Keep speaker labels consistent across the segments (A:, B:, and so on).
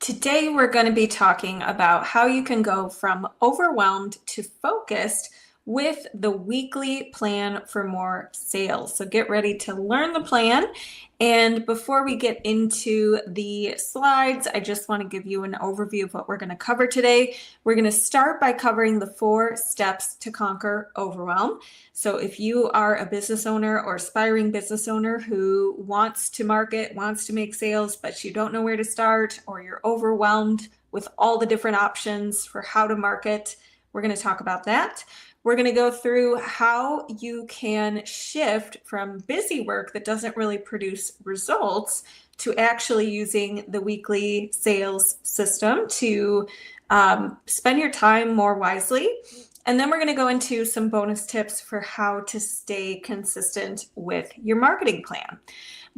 A: Today, we're going to be talking about how you can go from overwhelmed to focused with the weekly plan for more sales. So get ready to learn the plan. And before we get into the slides, I just want to give you an overview of what we're going to cover today. We're going to start by covering the 4 steps to conquer overwhelm. So if you are a business owner or aspiring business owner who wants to market, wants to make sales, but you don't know where to start, or you're overwhelmed with all the different options for how to market, we're going to talk about that. We're going to go through how you can shift from busy work that doesn't really produce results to actually using the weekly sales system to spend your time more wisely. And then we're going to go into some bonus tips for how to stay consistent with your marketing plan.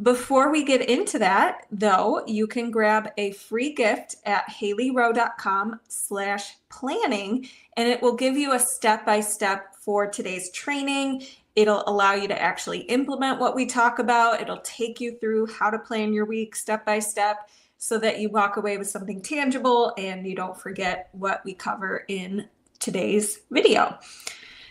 A: Before we get into that, though, you can grab a free gift at haleyrowe.com/planning, and it will give you a step-by-step for today's training. It'll allow you to actually implement what we talk about. It'll take you through how to plan your week step by step so that you walk away with something tangible and you don't forget what we cover in today's video.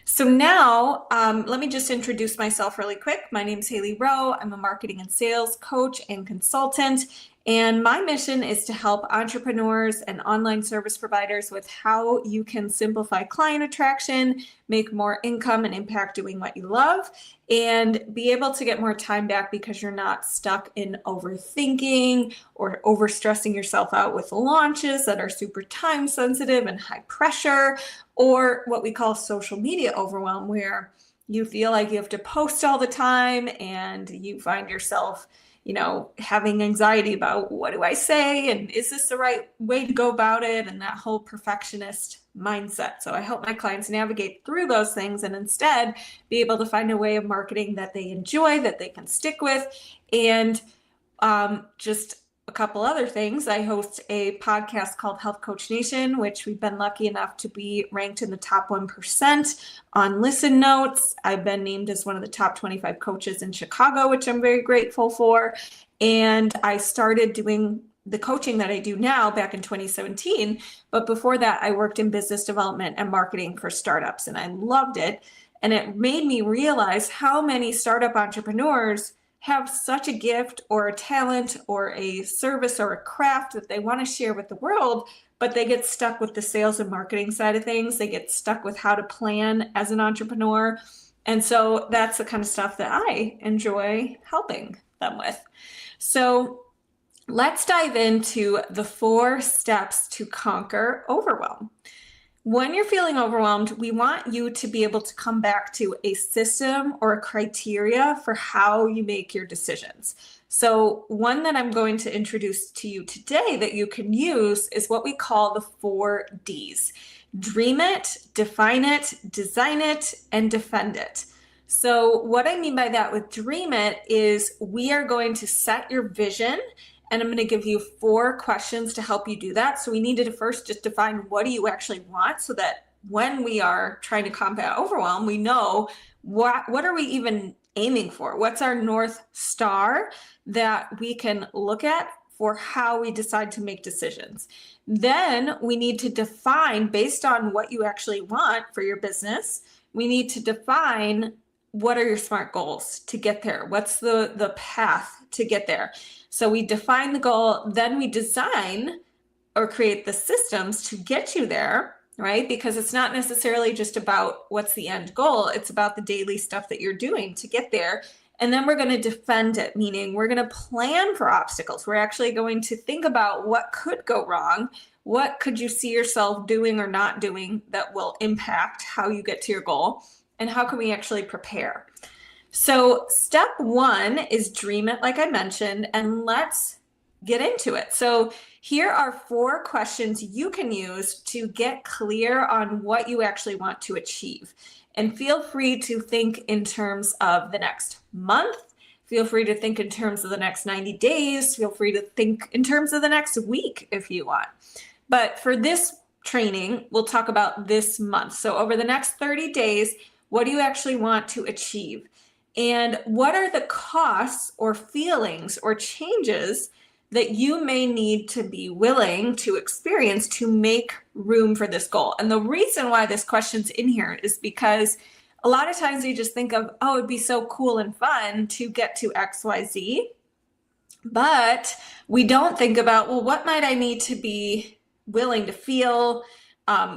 A: So now, let me just introduce myself really quick. My name is Haley Rowe. I'm a marketing and sales coach and consultant. And my mission is to help entrepreneurs and online service providers with how you can simplify client attraction, make more income and impact doing what you love, and be able to get more time back because you're not stuck in overthinking or overstressing yourself out with launches that are super time sensitive and high pressure, or what we call social media overwhelm, where you feel like you have to post all the time and you find yourself having anxiety about what do I say and is this the right way to go about it, and that whole perfectionist mindset. So I help my clients navigate through those things and instead be able to find a way of marketing that they enjoy, that they can stick with. And just a couple other things. I host a podcast called Health Coach Nation, which we've been lucky enough to be ranked in the top 1% on Listen Notes. I've been named as one of the top 25 coaches in Chicago, which I'm very grateful for. And I started doing the coaching that I do now back in 2017. But before that, I worked in business development and marketing for startups, and I loved it. And it made me realize how many startup entrepreneurs have such a gift or a talent or a service or a craft that they want to share with the world, but they get stuck with the sales and marketing side of things. They get stuck with how to plan as an entrepreneur. And so that's the kind of stuff that I enjoy helping them with. So let's dive into the 4 steps to conquer overwhelm. When you're feeling overwhelmed, we want you to be able to come back to a system or a criteria for how you make your decisions. So one that I'm going to introduce to you today that you can use is what we call the 4 Ds. Dream it, define it, design it, and defend it. So what I mean by that with dream it is we are going to set your vision, and I'm going to give you 4 questions to help you do that. So we needed to first just define what do you actually want so that when we are trying to combat overwhelm, we know what are we even aiming for? What's our North Star that we can look at for how we decide to make decisions? Then we need to define, based on what you actually want for your business, we need to define what are your SMART goals to get there? What's the path to get there? So we define the goal, then we design or create the systems to get you there, right? Because it's not necessarily just about what's the end goal. It's about the daily stuff that you're doing to get there. And then we're going to defend it, meaning we're going to plan for obstacles. We're actually going to think about what could go wrong. What could you see yourself doing or not doing that will impact how you get to your goal? And how can we actually prepare? So step 1 is dream it, like I mentioned, and let's get into it. So here are 4 questions you can use to get clear on what you actually want to achieve. And feel free to think in terms of the next month. Feel free to think in terms of the next 90 days. Feel free to think in terms of the next week if you want. But for this training, we'll talk about this month. So over the next 30 days, what do you actually want to achieve? And what are the costs or feelings or changes that you may need to be willing to experience to make room for this goal. And the reason why this question's in here is because a lot of times you just think of, oh, it'd be so cool and fun to get to XYZ. But we don't think about, well, what might I need to be willing to feel,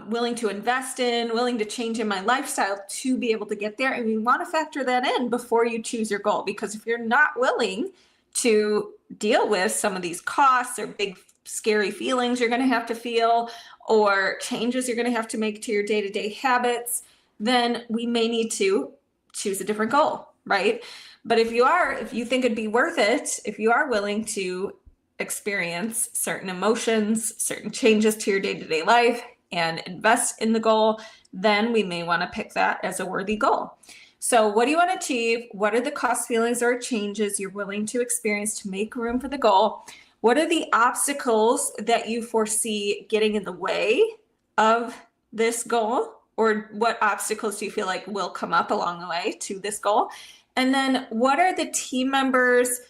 A: willing to invest in, willing to change in my lifestyle to be able to get there. And we want to factor that in before you choose your goal. Because if you're not willing to deal with some of these costs or big, scary feelings you're going to have to feel, or changes you're going to have to make to your day-to-day habits, then we may need to choose a different goal, right? But if you think it'd be worth it, if you are willing to experience certain emotions, certain changes to your day-to-day life and invest in the goal, then we may want to pick that as a worthy goal. So what do you want to achieve? What are the cost, feelings, or changes you're willing to experience to make room for the goal? What are the obstacles that you foresee getting in the way of this goal? Or what obstacles do you feel like will come up along the way to this goal? And then what are the team members'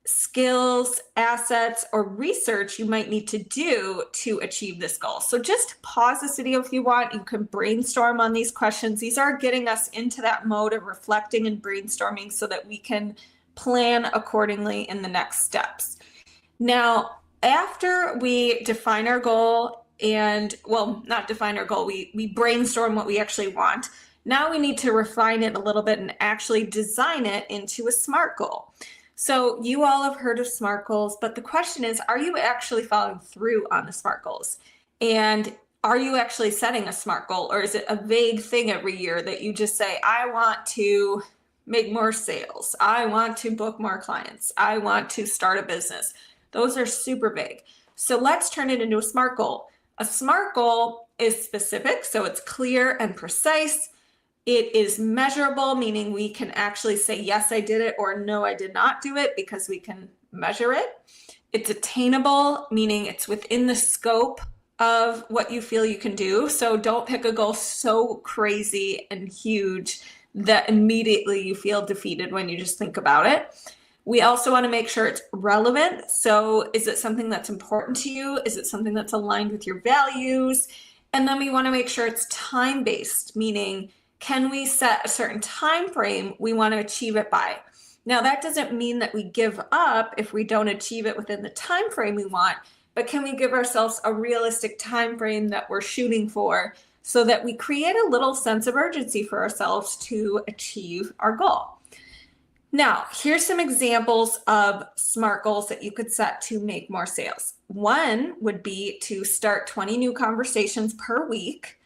A: skills, assets, or research you might need to do to achieve this goal? So just pause this video if you want. You can brainstorm on these questions. These are getting us into that mode of reflecting and brainstorming so that we can plan accordingly in the next steps. Now, after we define our goal and, well, not define our goal, we brainstorm what we actually want. Now we need to refine it a little bit and actually design it into a SMART goal. So you all have heard of SMART goals, but the question is, are you actually following through on the SMART goals? And are you actually setting a SMART goal, or is it a vague thing every year that you just say, I want to make more sales, I want to book more clients, I want to start a business? Those are super vague. So let's turn it into a SMART goal. A SMART goal is specific, so it's clear and precise. It is measurable, meaning we can actually say, yes, I did it, or no, I did not do it, because we can measure it. It's attainable, meaning it's within the scope of what you feel you can do. So don't pick a goal so crazy and huge that immediately you feel defeated when you just think about it. We also want to make sure it's relevant. So is it something that's important to you? Is it something that's aligned with your values? And then we want to make sure it's time-based, meaning can we set a certain time frame we want to achieve it by? Now, that doesn't mean that we give up if we don't achieve it within the time frame we want, but can we give ourselves a realistic time frame that we're shooting for so that we create a little sense of urgency for ourselves to achieve our goal? Now, here's some examples of SMART goals that you could set to make more sales. One would be to start 20 new conversations per week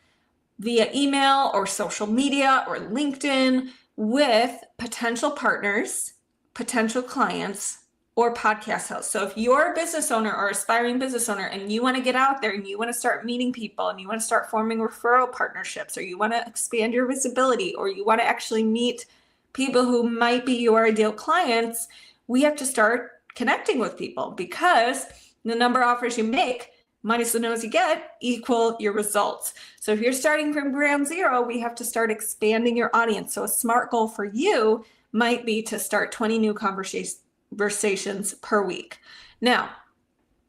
A: via email or social media or LinkedIn with potential partners, potential clients, or podcast hosts. So if you're a business owner or aspiring business owner and you want to get out there and you want to start meeting people and you want to start forming referral partnerships, or you want to expand your visibility, or you want to actually meet people who might be your ideal clients, we have to start connecting with people, because the number of offers you make minus the no's you get equal your results. So if you're starting from ground zero, we have to start expanding your audience. So a SMART goal for you might be to start 20 new conversations per week. Now,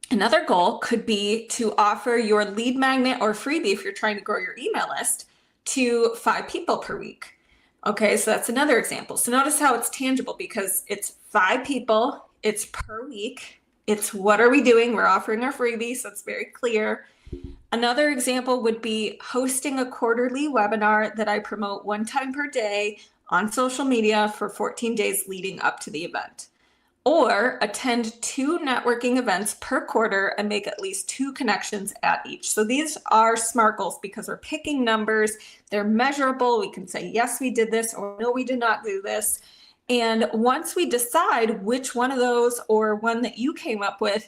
A: another goal could be to offer your lead magnet or freebie, if you're trying to grow your email list, to 5 people per week. Okay, so that's another example. So notice how it's tangible, because it's 5 people, it's per week. It's what are we doing? We're offering our freebie, so it's very clear. Another example would be hosting a quarterly webinar that I promote 1 time per day on social media for 14 days leading up to the event. Or attend 2 networking events per quarter and make at least 2 connections at each. So these are SMART goals because we're picking numbers, they're measurable. We can say, yes, we did this, or no, we did not do this. And once we decide which one of those, or one that you came up with,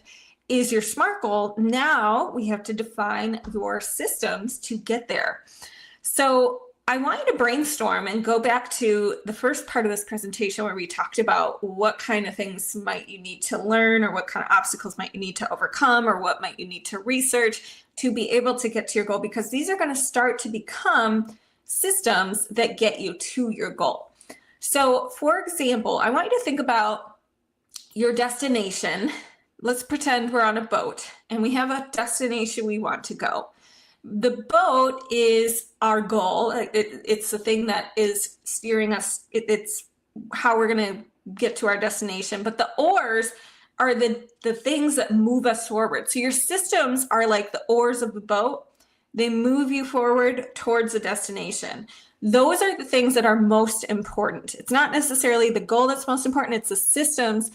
A: is your SMART goal, now we have to define your systems to get there. So I want you to brainstorm and go back to the first part of this presentation where we talked about what kind of things might you need to learn, or what kind of obstacles might you need to overcome, or what might you need to research to be able to get to your goal, because these are going to start to become systems that get you to your goal. So for example, I want you to think about your destination. let's pretend we're on a boat and we have a destination we want to go. The boat is our goal. It's the thing that is steering us. It's how we're going to get to our destination. But the oars are the things that move us forward. So your systems are like the oars of the boat. They move you forward towards the destination. Those are the things that are most important. It's not necessarily the goal that's most important. It's the systems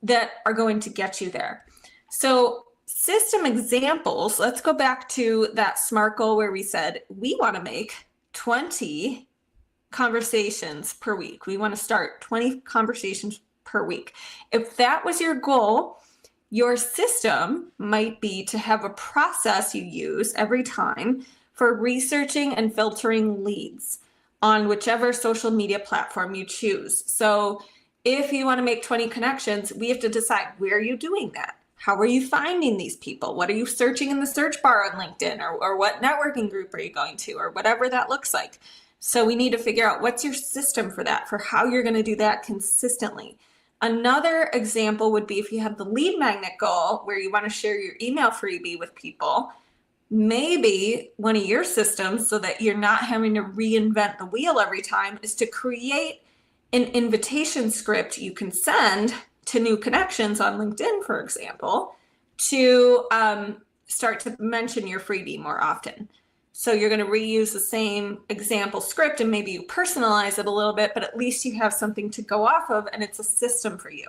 A: that are going to get you there. So system examples, let's go back to that SMART goal where we said we want to make 20 conversations per week. We want to start 20 conversations per week. If that was your goal, your system might be to have a process you use every time for researching and filtering leads on whichever social media platform you choose. So if you want to make 20 connections, we have to decide, where are you doing that? How are you finding these people? What are you searching in the search bar on LinkedIn, or what networking group are you going to, or whatever that looks like? So we need to figure out what's your system for that, for how you're going to do that consistently. Another example would be if you have the lead magnet goal where you want to share your email freebie with people. Maybe one of your systems, so that you're not having to reinvent the wheel every time, is to create an invitation script you can send to new connections on LinkedIn, for example, to start to mention your freebie more often. So you're going to reuse the same example script and maybe you personalize it a little bit, but at least you have something to go off of and it's a system for you.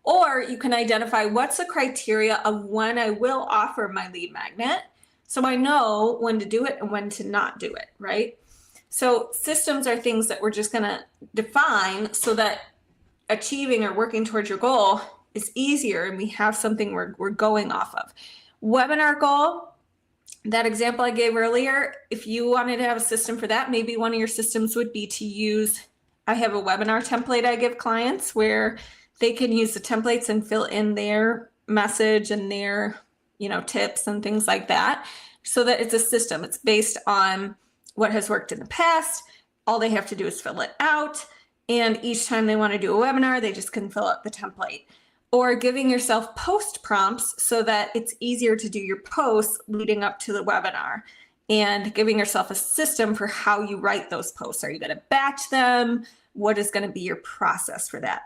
A: Or you can identify what's the criteria of when I will offer my lead magnet, so I know when to do it and when to not do it, right? So systems are things that we're just going to define so that achieving or working towards your goal is easier and we have something we're going off of. Webinar goal, that example I gave earlier, if you wanted to have a system for that, maybe one of your systems would be to use, I have a webinar template I give clients where they can use the templates and fill in their message and their, tips and things like that, so that it's a system. It's based on what has worked in the past. All they have to do is fill it out. And each time they want to do a webinar, they just can fill out the template. Or giving yourself post prompts so that it's easier to do your posts leading up to the webinar, and giving yourself a system for how you write those posts. Are you going to batch them? What is going to be your process for that?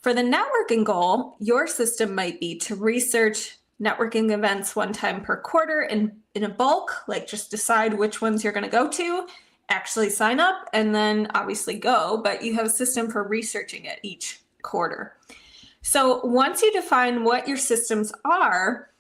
A: For the networking goal, your system might be to research networking events one time per quarter in a bulk, like just decide which ones you're going to go to, actually sign up, and then obviously go, but you have a system for researching it each quarter. So once you define what your systems are,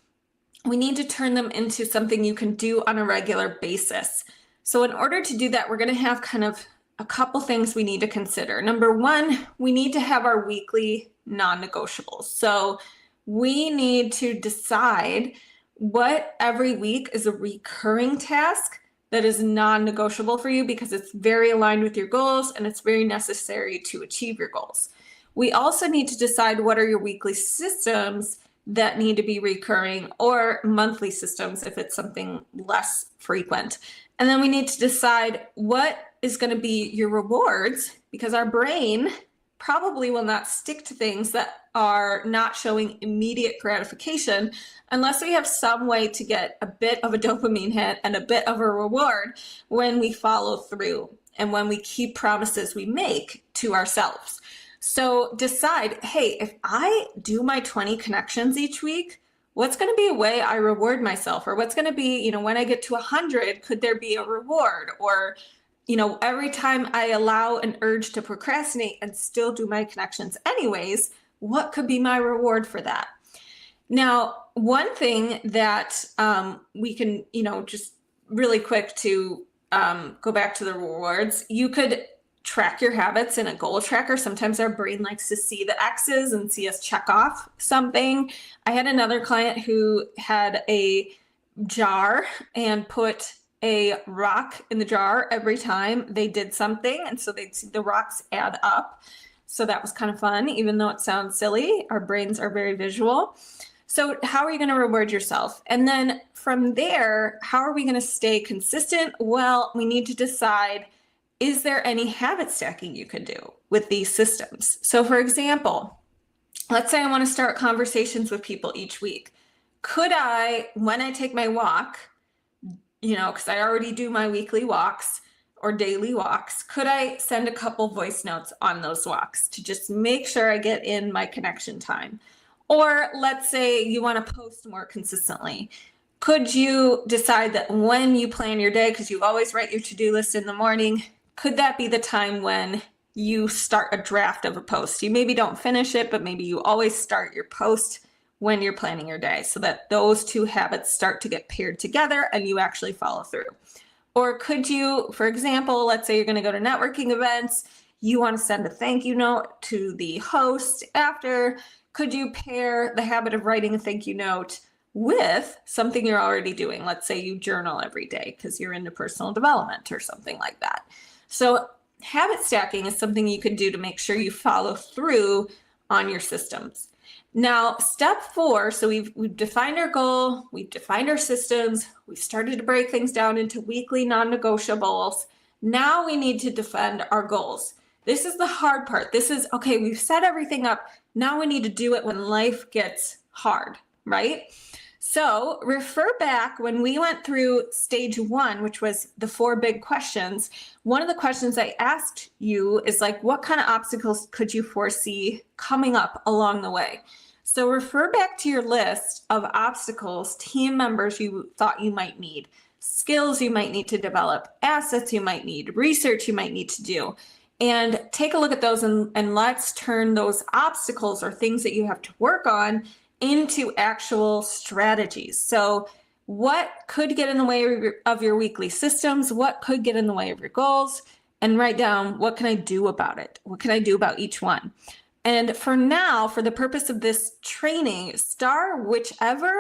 A: we need to turn them into something you can do on a regular basis. So in order to do that, we're going to have kind of a couple things we need to consider. Number one, we need to have our weekly non-negotiables. So we need to decide what every week is a recurring task that is non-negotiable for you, because it's very aligned with your goals and it's very necessary to achieve your goals. We also need to decide what are your weekly systems that need to be recurring, or monthly systems if it's something less frequent. And then we need to decide what is going to be your rewards, because our brain probably will not stick to things that are not showing immediate gratification unless we have some way to get a bit of a dopamine hit and a bit of a reward when we follow through and when we keep promises we make to ourselves. So decide, hey, if I do my 20 connections each week, what's going to be a way I reward myself? Or what's going to be, when I get to 100, could there be a reward? Or, every time I allow an urge to procrastinate and still do my connections anyways, what could be my reward for that? Now, one thing that we can, just really quick to go back to the rewards, you could track your habits in a goal tracker. Sometimes our brain likes to see the X's and see us check off something. I had another client who had a jar and put a rock in the jar every time they did something. And so they'd see the rocks add up. So that was kind of fun, even though it sounds silly. Our brains are very visual. So how are you going to reward yourself? And then from there, how are we going to stay consistent? Well, we need to decide, is there any habit stacking you can do with these systems? So for example, let's say I want to start conversations with people each week. Could I, when I take my walk, because I already do my weekly walks or daily walks, could I send a couple voice notes on those walks to just make sure I get in my connection time? Or let's say you want to post more consistently. Could you decide that when you plan your day, because you always write your to-do list in the morning, could that be the time when you start a draft of a post? You maybe don't finish it, but maybe you always start your post when you're planning your day, so that those two habits start to get paired together and you actually follow through. Or could you, for example, let's say you're going to go to networking events, you want to send a thank you note to the host after. Could you pair the habit of writing a thank you note with something you're already doing? Let's say you journal every day because you're into personal development or something like that. So habit stacking is something you could do to make sure you follow through on your systems. Now, step 4, so we've defined our goal, we've defined our systems, we've started to break things down into weekly non-negotiables. Now we need to defend our goals. This is the hard part. This is, okay, we've set everything up. Now we need to do it when life gets hard, right? So refer back when we went through stage 1, which was the 4 big questions. One of the questions I asked you is like, what kind of obstacles could you foresee coming up along the way? So refer back to your list of obstacles, team members you thought you might need, skills you might need to develop, assets you might need, research you might need to do, and take a look at those and let's turn those obstacles or things that you have to work on into actual strategies. So what could get in the way of your weekly systems? What could get in the way of your goals? And write down, what can I do about it? What can I do about each one? And for now, for the purpose of this training, star whichever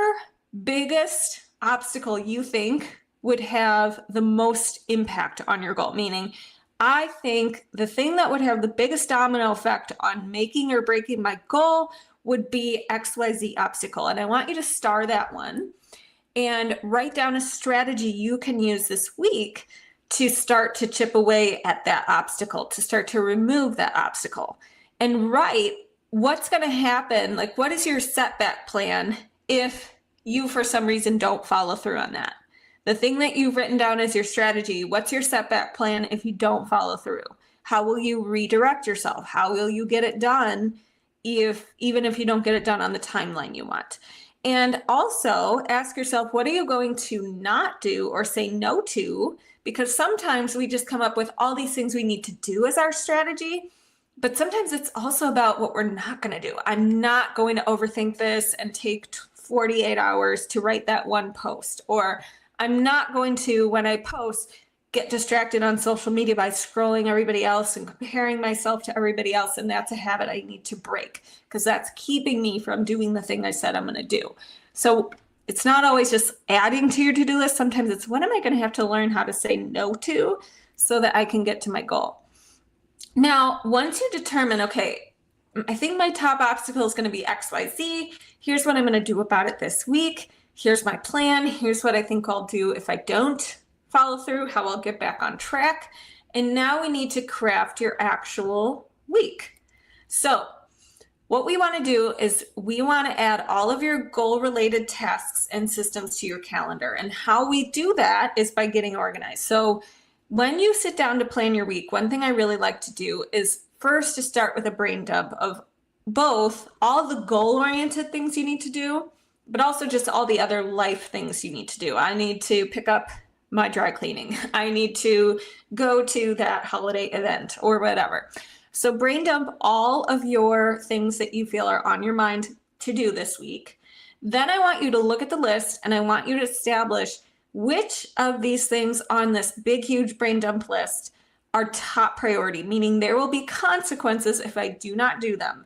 A: biggest obstacle you think would have the most impact on your goal. Meaning, I think the thing that would have the biggest domino effect on making or breaking my goal would be XYZ obstacle. And I want you to star that one and write down a strategy you can use this week to start to chip away at that obstacle, to start to remove that obstacle. And write what's going to happen, like what is your setback plan if you for some reason don't follow through on that? The thing that you've written down as your strategy, what's your setback plan if you don't follow through? How will you redirect yourself? How will you get it done even if you don't get it done on the timeline you want? And also ask yourself, what are you going to not do or say no to? Because sometimes we just come up with all these things we need to do as our strategy, but sometimes it's also about what we're not going to do. I'm not going to overthink this and take 48 hours to write that one post, or I'm not going to, when I post, get distracted on social media by scrolling everybody else and comparing myself to everybody else. And that's a habit I need to break because that's keeping me from doing the thing I said I'm going to do. So it's not always just adding to your to-do list. Sometimes it's what am I going to have to learn how to say no to so that I can get to my goal. Now, once you determine, okay, I think my top obstacle is going to be XYZ. Here's what I'm going to do about it this week. Here's my plan. Here's what I think I'll do if I don't follow through, how I'll get back on track. And now we need to craft your actual week. So what we want to do is we want to add all of your goal-related tasks and systems to your calendar. And how we do that is by getting organized. So when you sit down to plan your week, one thing I really like to do is first to start with a brain dump of both all the goal-oriented things you need to do, but also just all the other life things you need to do. I need to pick up my dry cleaning. I need to go to that holiday event or whatever. So brain dump all of your things that you feel are on your mind to do this week. Then I want you to look at the list and I want you to establish which of these things on this big, huge brain dump list are top priority, meaning there will be consequences if I do not do them.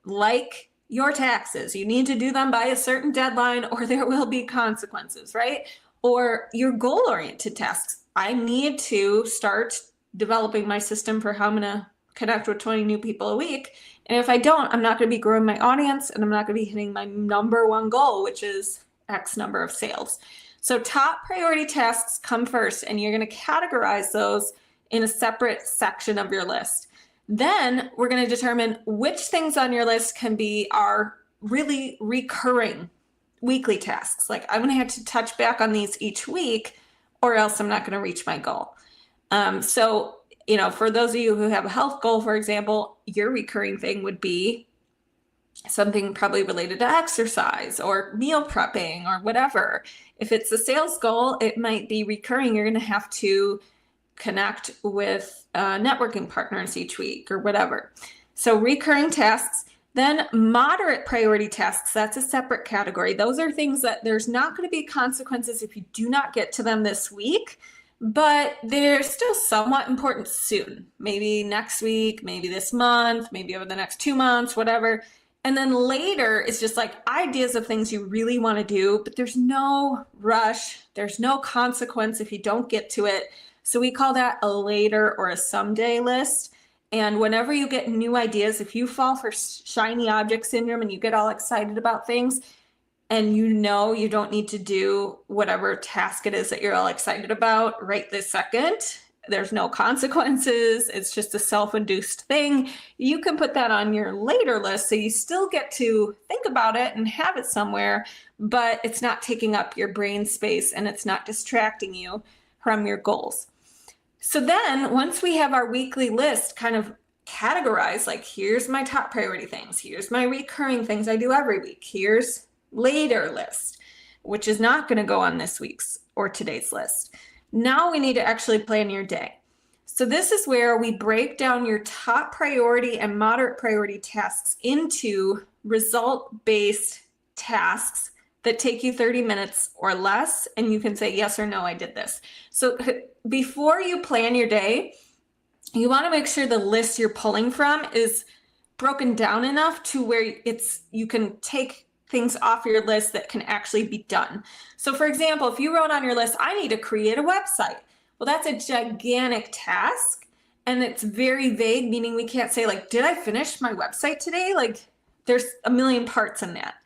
A: Like your taxes, you need to do them by a certain deadline or there will be consequences, right? Or your goal-oriented tasks. I need to start developing my system for how I'm going to connect with 20 new people a week. And if I don't, I'm not going to be growing my audience and I'm not going to be hitting my number one goal, which is X number of sales. So top priority tasks come first, and you're going to categorize those in a separate section of your list. Then we're going to determine which things on your list can be our really recurring weekly tasks. Like, I'm going to have to touch back on these each week, or else I'm not going to reach my goal. So, for those of you who have a health goal, for example, your recurring thing would be something probably related to exercise or meal prepping or whatever. If it's a sales goal, it might be recurring. You're going to have to connect with networking partners each week or whatever. So recurring tasks. Then moderate priority tasks, that's a separate category. Those are things that there's not going to be consequences if you do not get to them this week, but they're still somewhat important soon. Maybe next week, maybe this month, maybe over the next 2 months, whatever. And then later, it's just like ideas of things you really want to do, but there's no rush. There's no consequence if you don't get to it. So we call that a later or a someday list. And whenever you get new ideas, if you fall for shiny object syndrome and you get all excited about things and you don't need to do whatever task it is that you're all excited about right this second, there's no consequences, it's just a self-induced thing, you can put that on your later list so you still get to think about it and have it somewhere, but it's not taking up your brain space and it's not distracting you from your goals. So then once we have our weekly list kind of categorized, like here's my top priority things, here's my recurring things I do every week, here's later list, which is not going to go on this week's or today's list. Now we need to actually plan your day. So this is where we break down your top priority and moderate priority tasks into result-based tasks that take you 30 minutes or less, and you can say yes or no, I did this. So before you plan your day, you want to make sure the list you're pulling from is broken down enough to where you can take things off your list that can actually be done. So for example, if you wrote on your list, I need to create a website. Well, that's a gigantic task and it's very vague, meaning we can't say like, did I finish my website today? Like there's a million parts in that.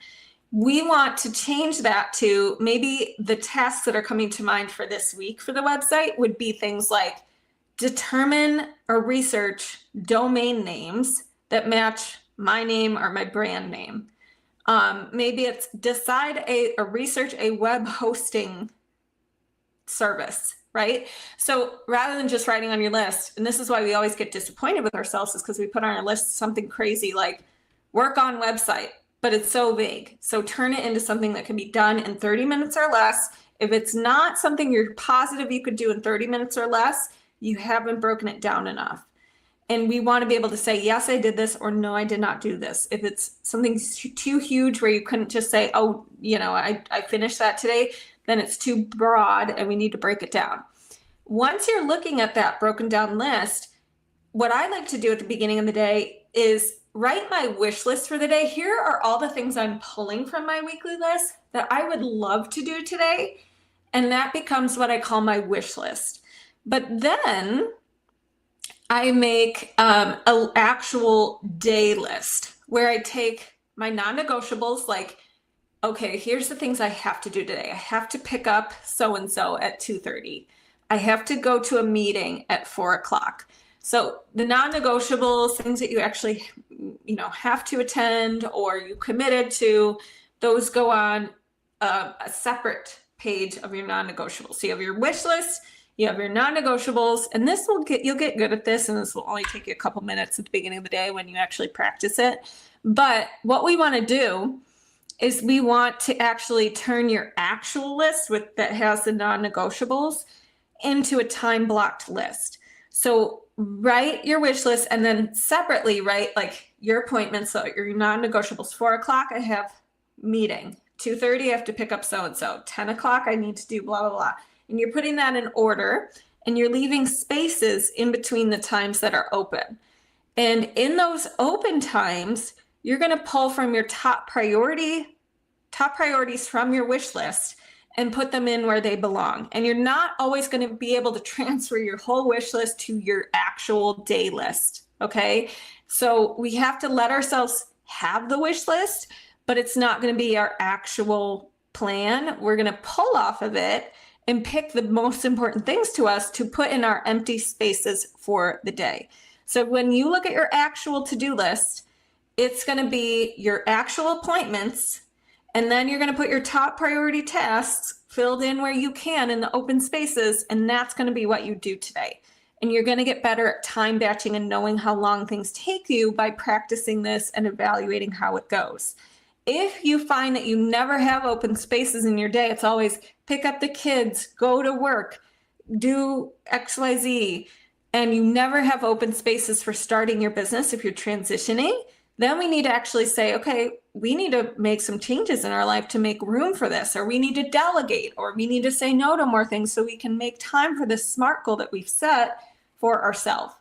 A: We want to change that to maybe the tasks that are coming to mind for this week for the website would be things like determine or research domain names that match my name or my brand name. Maybe it's decide or research a web hosting service, right? So rather than just writing on your list, and this is why we always get disappointed with ourselves, is because we put on our list something crazy like work on website, but it's so vague. So turn it into something that can be done in 30 minutes or less. If it's not something you're positive you could do in 30 minutes or less, you haven't broken it down enough. And we want to be able to say, yes, I did this, or no, I did not do this. If it's something too huge where you couldn't just say, oh, I finished that today, then it's too broad and we need to break it down. Once you're looking at that broken down list, what I like to do at the beginning of the day is write my wish list for the day. Here are all the things I'm pulling from my weekly list that I would love to do today. And that becomes what I call my wish list. But then I make an actual day list where I take my non-negotiables, like, okay, here's the things I have to do today. I have to pick up so-and-so at 2:30. I have to go to a meeting at 4 o'clock. So the non-negotiables, things that you actually, have to attend or you committed to, those go on a separate page of your non-negotiables. So you have your wish list, you have your non-negotiables, and you'll get good at this, and this will only take you a couple minutes at the beginning of the day when you actually practice it. But what we want to do is we want to actually turn your actual list that has the non-negotiables into a time-blocked list. So write your wish list and then separately write like your appointments. So your non-negotiables, 4 o'clock, I have meeting. 2:30, I have to pick up so-and-so. 10 o'clock, I need to do blah, blah, blah. And you're putting that in order and you're leaving spaces in between the times that are open. And in those open times, you're going to pull from your top priorities from your wish list and put them in where they belong. And you're not always going to be able to transfer your whole wish list to your actual day list. Okay. So we have to let ourselves have the wish list, but it's not going to be our actual plan. We're going to pull off of it and pick the most important things to us to put in our empty spaces for the day. So when you look at your actual to-do list, it's going to be your actual appointments, and then you're going to put your top priority tasks filled in where you can in the open spaces, and that's going to be what you do today. And you're going to get better at time batching and knowing how long things take you by practicing this and evaluating how it goes. If you find that you never have open spaces in your day, it's always pick up the kids, go to work, do XYZ, and you never have open spaces for starting your business if you're transitioning, then we need to actually say, okay, we need to make some changes in our life to make room for this, or we need to delegate, or we need to say no to more things so we can make time for this SMART goal that we've set for ourselves.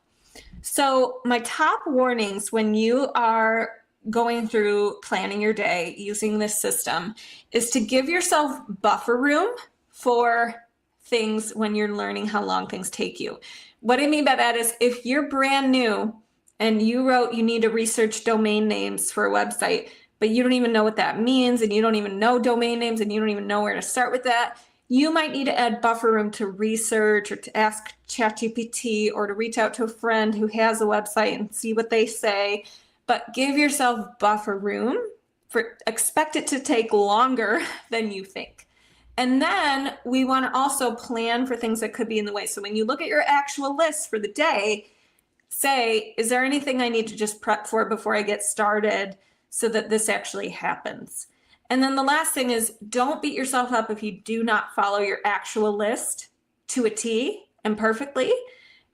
A: So my top warnings when you are going through planning your day using this system is to give yourself buffer room for things when you're learning how long things take you. What I mean by that is if you're brand new and you wrote you need to research domain names for a website, but you don't even know what that means, and you don't even know domain names, and you don't even know where to start with that, you might need to add buffer room to research or to ask ChatGPT or to reach out to a friend who has a website and see what they say. But give yourself buffer room, expect it to take longer than you think. And then we want to also plan for things that could be in the way. So when you look at your actual list for the day, say, is there anything I need to just prep for before I get started so that this actually happens? And then the last thing is, don't beat yourself up if you do not follow your actual list to a T and perfectly.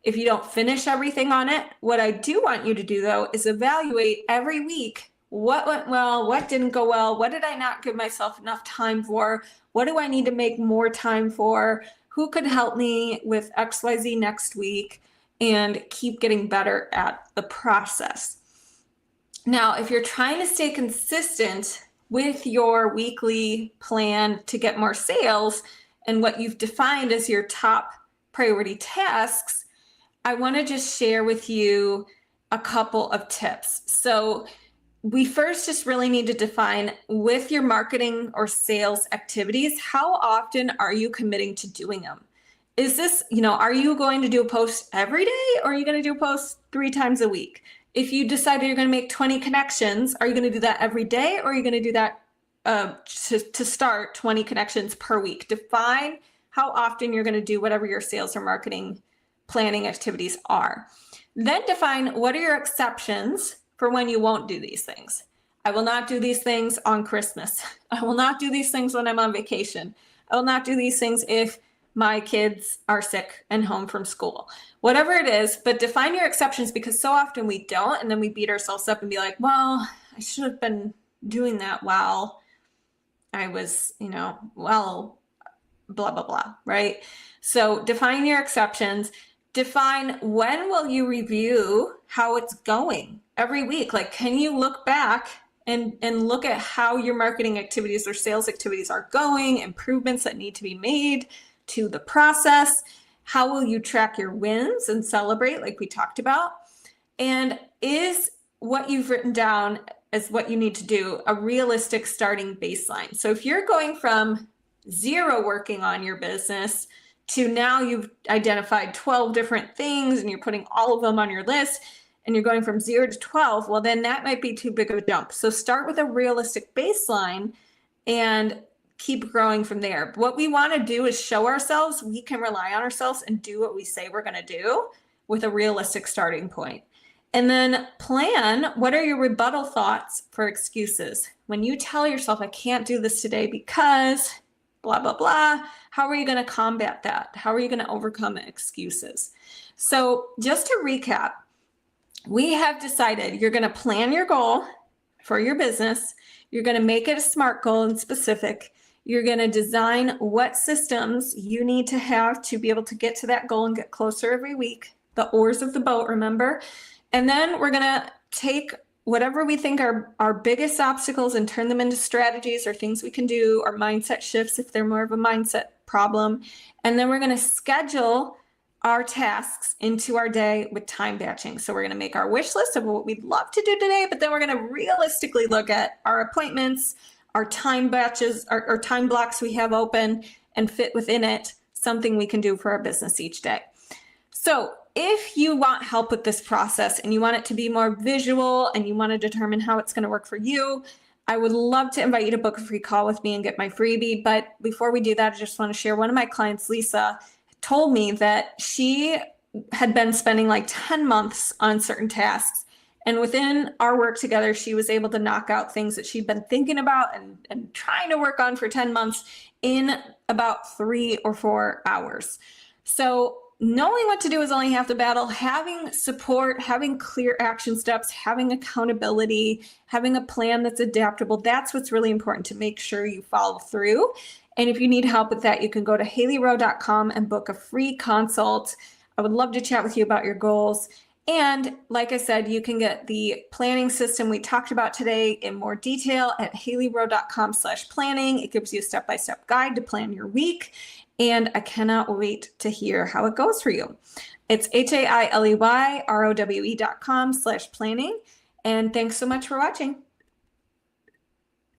A: If you don't finish everything on it, what I do want you to do though is evaluate every week what went well, what didn't go well, what did I not give myself enough time for, what do I need to make more time for, who could help me with XYZ next week, and keep getting better at the process. Now, if you're trying to stay consistent with your weekly plan to get more sales and what you've defined as your top priority tasks, I want to just share with you a couple of tips. So we first just really need to define with your marketing or sales activities, how often are you committing to doing them? Is this, are you going to do a post every day, or are you going to do a post 3 times a week? If you decided you're going to make 20 connections, are you going to do that every day, or are you going to do that to start 20 connections per week? Define how often you're going to do whatever your sales or marketing planning activities are. Then define what are your exceptions for when you won't do these things. I will not do these things on Christmas. I will not do these things when I'm on vacation. I will not do these things if my kids are sick and home from school. Whatever it is, but define your exceptions, because so often we don't, and then we beat ourselves up and be like, well, I should have been doing that while I was, blah, blah, blah, right? So define your exceptions. Define when will you review how it's going every week. Like, can you look back and look at how your marketing activities or sales activities are going, improvements that need to be made to the process? How will you track your wins and celebrate, like we talked about? And is what you've written down as what you need to do a realistic starting baseline? So if you're going from 0 working on your business to now you've identified 12 different things and you're putting all of them on your list, and you're going from 0 to 12, well, then that might be too big of a jump. So start with a realistic baseline and keep growing from there. What we want to do is show ourselves we can rely on ourselves and do what we say we're going to do with a realistic starting point. And then plan, what are your rebuttal thoughts for excuses? When you tell yourself, I can't do this today because blah, blah, blah, how are you going to combat that? How are you going to overcome excuses? So just to recap, we have decided you're going to plan your goal for your business. You're going to make it a SMART goal and specific. You're going to design what systems you need to have to be able to get to that goal and get closer every week. The oars of the boat, remember? And then we're going to take whatever we think are our biggest obstacles and turn them into strategies or things we can do, or mindset shifts if they're more of a mindset problem. And then we're going to schedule our tasks into our day with time batching. So we're going to make our wish list of what we'd love to do today, but then we're going to realistically look at our appointments, our time batches, our time blocks we have open, and fit within it something we can do for our business each day. So if you want help with this process and you want it to be more visual and you want to determine how it's going to work for you, I would love to invite you to book a free call with me and get my freebie. But before we do that, I just want to share one of my clients, Lisa, told me that she had been spending like 10 months on certain tasks. And within our work together, she was able to knock out things that she'd been thinking about and trying to work on for 10 months in about 3 or 4 hours. So knowing what to do is only half the battle. Having support, having clear action steps, having accountability, having a plan that's adaptable, that's what's really important to make sure you follow through. And if you need help with that, you can go to haleyrowe.com and book a free consult. I would love to chat with you about your goals. And like I said, you can get the planning system we talked about today in more detail at haleyrowe.com/planning. It gives you a step-by-step guide to plan your week. And I cannot wait to hear how it goes for you. It's HAILEYROWE.com/planning. And thanks so much for watching.